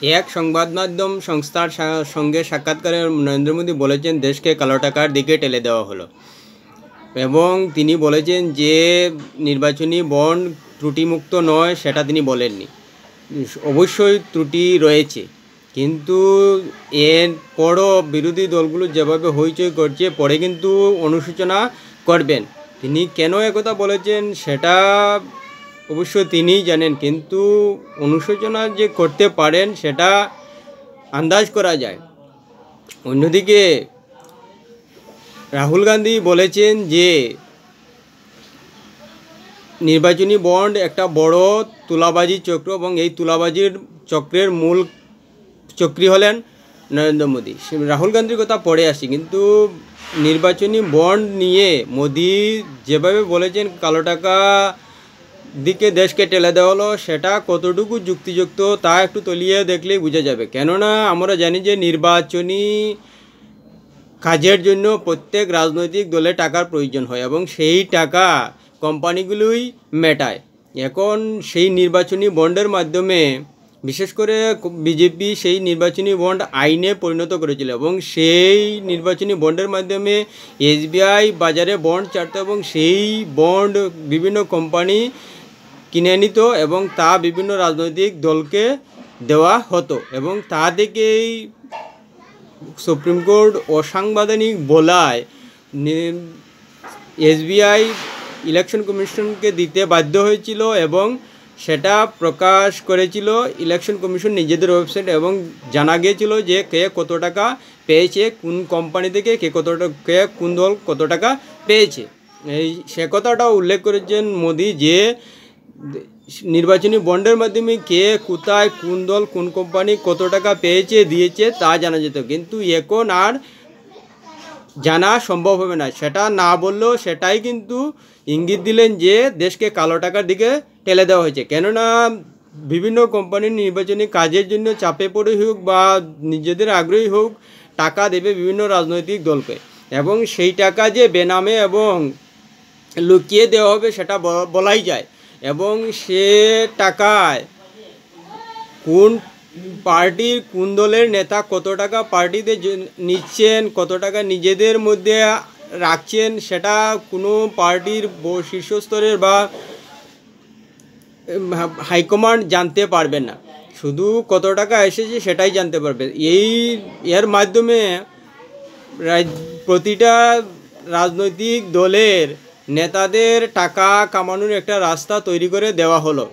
এক সংবাদ মাধ্যম সংস্থার সঙ্গে সাক্ষাৎকারে নরেন্দ্র মোদী বলেছেন দেশকে কালো টাকার দিকে ঠেলে দেওয়া হলো এবং তিনি বলেছেন যে নির্বাচনী বন্ড ত্রুটিমুক্ত নয়, সেটা তিনি বলেননি। অবশ্যই ত্রুটি রয়েছে, কিন্তু এর পরও বিরোধী দলগুলো যেভাবে হইচই করছে পরে কিন্তু অনুশোচনা করবেন। তিনি কেন একথা বলেছেন সেটা অবশ্যই তিনিই জানেন, কিন্তু অনুশোচনা যে করতে পারেন সেটা আন্দাজ করা যায়। অন্যদিকে রাহুল গান্ধী বলেছেন যে নির্বাচনী বন্ড একটা বড় তুলাবাজি চক্র এবং এই তুলাবাজির চক্রের মূল চক্রী হলেন নরেন্দ্র মোদী। রাহুল গান্ধীর কথা পড়ে আসি, কিন্তু নির্বাচনী বন্ড নিয়ে মোদী যেভাবে বলেছেন কালো টাকা দিকে দেশকে ঠেলে দেওয়া হলো, সেটা কতটুকু যুক্তিযুক্ত তা একটু তলিয়ে দেখলেই বোঝা যাবে। কেননা আমরা জানি যে নির্বাচনী কাজের জন্য প্রত্যেক রাজনৈতিক দলে টাকার প্রয়োজন হয় এবং সেই টাকা কোম্পানিগুলোই মেটায়। এখন সেই নির্বাচনী বন্ডের মাধ্যমে বিশেষ করে বিজেপি সেই নির্বাচনী বন্ড আইনে পরিণত করেছিল এবং সেই নির্বাচনী বন্ডের মাধ্যমে এসবিআই বাজারে বন্ড ছাড়ত এবং সেই বন্ড বিভিন্ন কোম্পানি কিনে নিত এবং তা বিভিন্ন রাজনৈতিক দলকে দেওয়া হতো এবং তা থেকেই সুপ্রিম কোর্ট অসাংবিধানিক বলায় এসবিআই ইলেকশন কমিশনকে দিতে বাধ্য হয়েছিল এবং সেটা প্রকাশ করেছিল ইলেকশন কমিশন নিজেদের ওয়েবসাইট এবং জানা গিয়েছিল যে কে কত টাকা পেয়েছে, কোন কোম্পানি থেকে কে কোন দল কত টাকা পেয়েছে। সে কথাটাও উল্লেখ করেছেন মোদি যে নির্বাচনী বন্ডের মাধ্যমে কে কোথায় কোন দল কোন কোম্পানি কত টাকা পেয়েছে দিয়েছে তা জানা যেত, কিন্তু এখন আর জানা সম্ভব হবে না। সেটা না বললেও সেটাই কিন্তু ইঙ্গিত দিলেন যে দেশকে কালো টাকার দিকে ঠেলে দেওয়া হয়েছে। কেননা বিভিন্ন কোম্পানির নির্বাচনী কাজের জন্য চাপে পড়ে হোক বা নিজেদের আগ্রহী হোক টাকা দেবে বিভিন্ন রাজনৈতিক দলকে এবং সেই টাকা যে বেনামে এবং লুকিয়ে দেওয়া হবে সেটা বলাই যায় এবং সে টাকায় কোন পার্টির কোন দলের নেতা কত টাকা পার্টিতে নিচ্ছেন, কত টাকা নিজেদের মধ্যে রাখছেন, সেটা কোনো পার্টির শীর্ষস্তরের বা হাইকমান্ড জানতে পারবেন না। শুধু কত টাকা এসেছে সেটাই জানতে পারবে। এর মাধ্যমে প্রতিটা রাজনৈতিক দলের নেতাদের টাকা কামানোর একটা রাস্তা তৈরি করে দেওয়া হলো,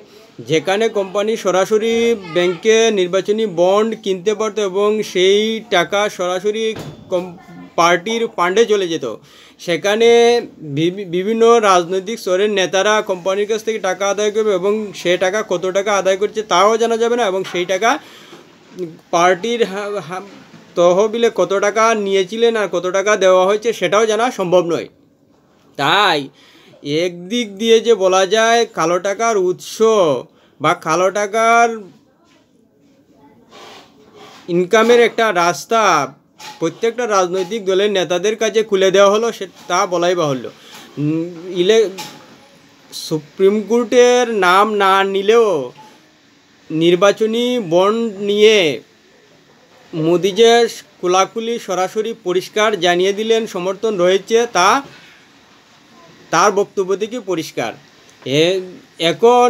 যেখানে কোম্পানি সরাসরি ব্যাংকে নির্বাচনী বন্ড কিনতে পারতো এবং সেই টাকা সরাসরি পার্টির ফান্ডে চলে যেত। সেখানে বিভিন্ন রাজনৈতিক স্তরের নেতারা কোম্পানির কাছ থেকে টাকা আদায় করবে এবং সে টাকা কত টাকা আদায় করছে তাও জানা যাবে না এবং সেই টাকা পার্টির তহবিলে কত টাকা নিয়েছিলেন আর কত টাকা দেওয়া হয়েছে সেটাও জানা সম্ভব নয়। তাই একদিক দিয়ে যে বলা যায় কালো টাকার উৎস বা কালো টাকার ইনকামের একটা রাস্তা প্রত্যেকটা রাজনৈতিক দলের নেতাদের কাছে খুলে দেওয়া হলো, সে তা বলাই বাহুল্য। সুপ্রিম কোর্টের নাম না নিলেও নির্বাচনী বন্ড নিয়ে মোদি যে খোলাখুলি সরাসরি পরিষ্কার জানিয়ে দিলেন সমর্থন রয়েছে তা তার বক্তব্য থেকে পরিষ্কার। এখন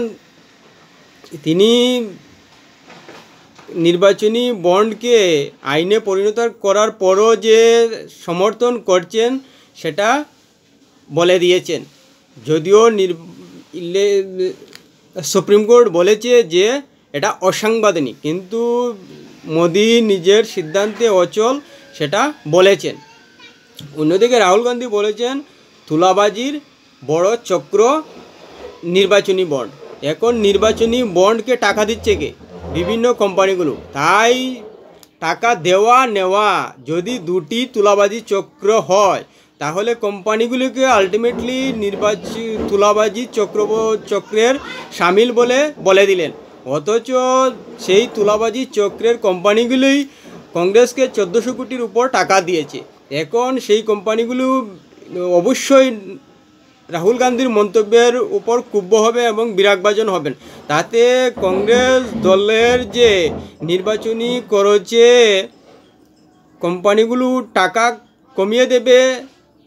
তিনি নির্বাচনী বন্ডকে আইনে পরিণত করার পরও যে সমর্থন করছেন সেটা বলে দিয়েছেন, যদিও সুপ্রিম কোর্ট বলেছে যে এটা অসাংবিধানিক, কিন্তু মোদি নিজের সিদ্ধান্তে অচল সেটা বলেছেন। অন্যদিকে রাহুল গান্ধী বলেছেন তুলাবাজির বড় চক্র নির্বাচনী বন্ড। এখন নির্বাচনী বন্ডকে টাকা দিচ্ছে কে? বিভিন্ন কোম্পানিগুলো। তাই টাকা দেওয়া নেওয়া যদি দুটি তুলাবাজি চক্র হয় তাহলে কোম্পানিগুলোকে আলটিমেটলি তুলাবাজি চক্রের সামিল বলে দিলেন, অথচ সেই তুলাবাজি চক্রের কোম্পানিগুলোই কংগ্রেসকে 1400 কোটির উপর টাকা দিয়েছে। এখন সেই কোম্পানিগুলো অবশ্যই রাহুল গান্ধীর মন্তব্যের উপর ক্ষুব্ধ হবে এবং বিরাগভাজন হবেন। তাতে কংগ্রেস দলের যে নির্বাচনী খরচে কোম্পানিগুলো টাকা কমিয়ে দেবে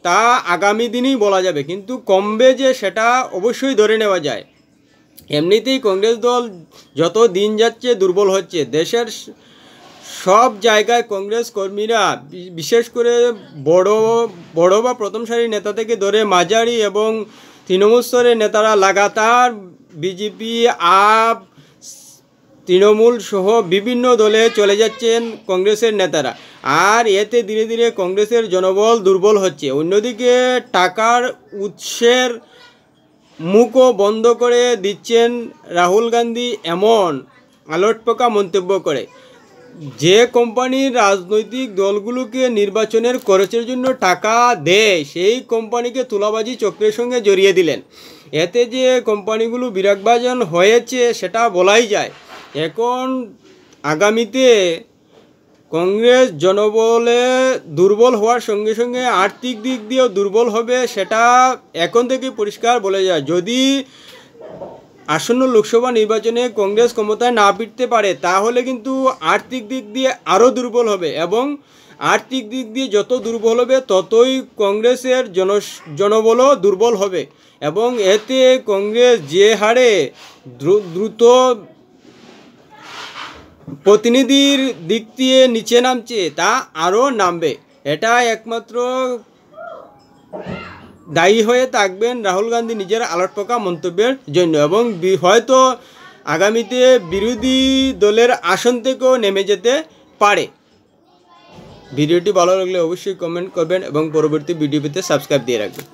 তা আগামী দিনেই বলা যাবে, কিন্তু কমবে যে সেটা অবশ্যই ধরে নেওয়া যায়। এমনিতেই কংগ্রেস দল যত দিন যাচ্ছে দুর্বল হচ্ছে। দেশের সব জায়গায় কংগ্রেস কর্মীরা, বিশেষ করে বড় বা প্রথম সারির নেতা থেকে ধরে মাঝারি এবং তৃণমূল স্তরের নেতারা লাগাতার বিজেপি, আপ, তৃণমূল সহ বিভিন্ন দলে চলে যাচ্ছেন কংগ্রেসের নেতারা, আর এতে ধীরে ধীরে কংগ্রেসের জনবল দুর্বল হচ্ছে। অন্যদিকে টাকার উৎসের মুখও বন্ধ করে দিচ্ছেন রাহুল গান্ধী এমন আলোটপোকা মন্তব্য করে। যে কোম্পানির রাজনৈতিক দলগুলোকে নির্বাচনের খরচের জন্য টাকা দেয় সেই কোম্পানিকে তুলাবাজি চক্রের সঙ্গে জড়িয়ে দিলেন। এতে যে কোম্পানিগুলো বিরাগভাজন হয়েছে সেটা বলাই যায়। এখন আগামীতে কংগ্রেস জনবলে দুর্বল হওয়ার সঙ্গে সঙ্গে আর্থিক দিক দিয়েও দুর্বল হবে, সেটা এখন থেকে পরিষ্কার বলে যায়। যদি আসন্ন লোকসভা নির্বাচনে কংগ্রেস ক্ষমতায় না ফিরতে পারে তাহলে কিন্তু আর্থিক দিক দিয়ে আরও দুর্বল হবে, এবং আর্থিক দিক দিয়ে যত দুর্বল হবে ততই কংগ্রেসের জনবলও দুর্বল হবে, এবং এতে কংগ্রেস যে হারে দ্রুত প্রতিনিধির দিক দিয়ে নিচে নামছে তা আরও নামবে। এটা একমাত্র দায়ী হয়ে থাকবেন রাহুল গান্ধী নিজের আলোটপোকা মন্তব্যের জন্য, এবং হয়তো আগামীতে বিরোধী দলের আসন থেকেও নেমে যেতে পারে। ভিডিওটি ভালো লাগলে অবশ্যই কমেন্ট করবেন এবং পরবর্তী ভিডিও পেতে সাবস্ক্রাইব দিয়ে রাখবেন।